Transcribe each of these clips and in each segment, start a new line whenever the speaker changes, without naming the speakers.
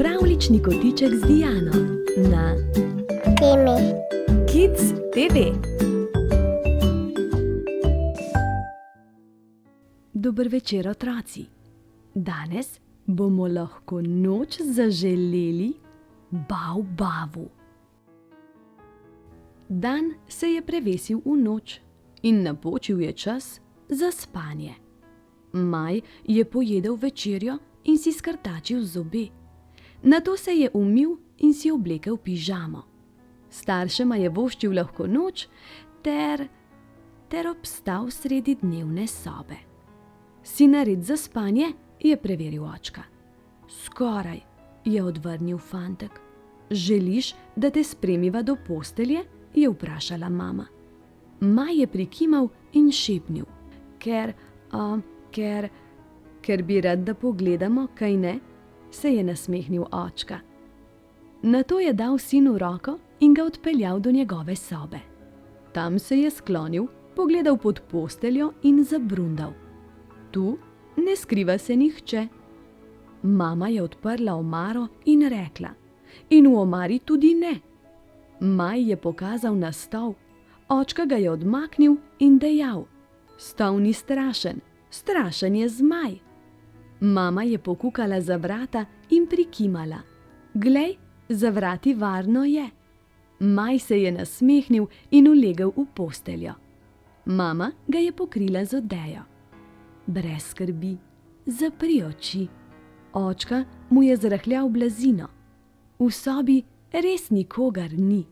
Pravljični kotiček z Diano na
Temi.
Kids TV. Dober večer, otroci. Danes bomo lahko noč zaželeli Bav-bavu. Dan se je prevesil v noč in napočil je čas za spanje. Maj je pojedel večerjo in si skrtačil zobe. Nato se je umil in si oblekel pižamo. Staršema je voščil lahko noč ter obstal sredi dnevne sobe. Si nared za spanje? Je preveril očka. Skoraj, je odvrnil fantek. Želiš, da te spremiva do postelje? Je vprašala mama. Maj je prikimal in šepnil. Ker bi rad, da pogledamo, kaj ne? Se je nasmehnil očka. Nato je dal sinu roko in ga odpeljal do njegove sobe. Tam se je sklonil, pogledal pod posteljo in zabrundal. Tu ne skriva se nihče. Mama je odprla omaro in rekla: In v omari tudi ne. Maj je pokazal na stol, očka ga je odmaknil in dejal: Stol ni strašen, strašen je zmaj. Mama je pokukala za vrata in prikimala. Glej, za vrati varno je. Maj se je nasmehnil in ulegel v posteljo. Mama ga je pokrila z odejo. Brez skrbi, zapri oči. Očka mu je zrahljal blazino. V sobi res nikogar ni.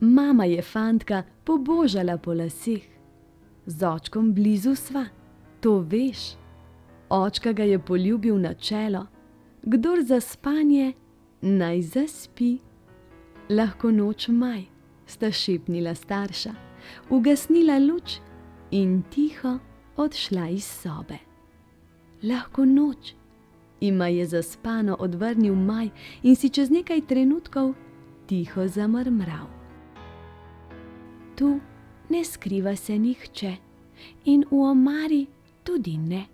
Mama je fantka pobožala po laseh. Z očkom blizu sva, to veš. Očka ga je poljubil na čelo. Kdor za spanje, naj zaspi. Lahko noč, Maj, sta šepnila starša, ugasnila luč in tiho odšla iz sobe. Lahko noč, jima je zaspano odvrnil Maj in si čez nekaj trenutkov tiho zamrmral. Tu ne skriva se nihče in v omari tudi ne.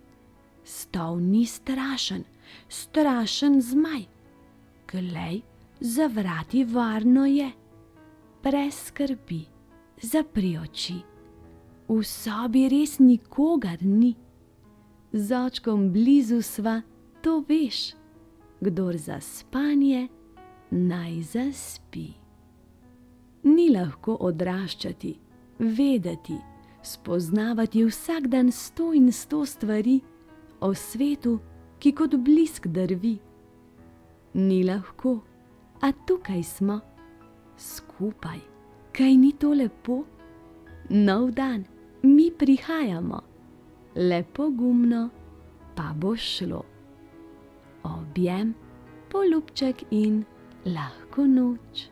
Stol ni strašen, strašen zmaj. Glej, za vrati varno je. Brez skrbi, zapri oči. V sobi res nikogar ni. Z očkom blizu sva, to veš. Kdor za spanje, naj zaspi. Ni lahko odraščati, vedeti, spoznavati vsak dan 100 in 100 stvari o svetu, ki kot blisk drvi. Ni lahko, a tukaj smo, skupaj. Kaj ni to lepo? Nov dan, mi prihajamo. Le pogumno pa bo šlo. Objem, poljubček in lahko noč.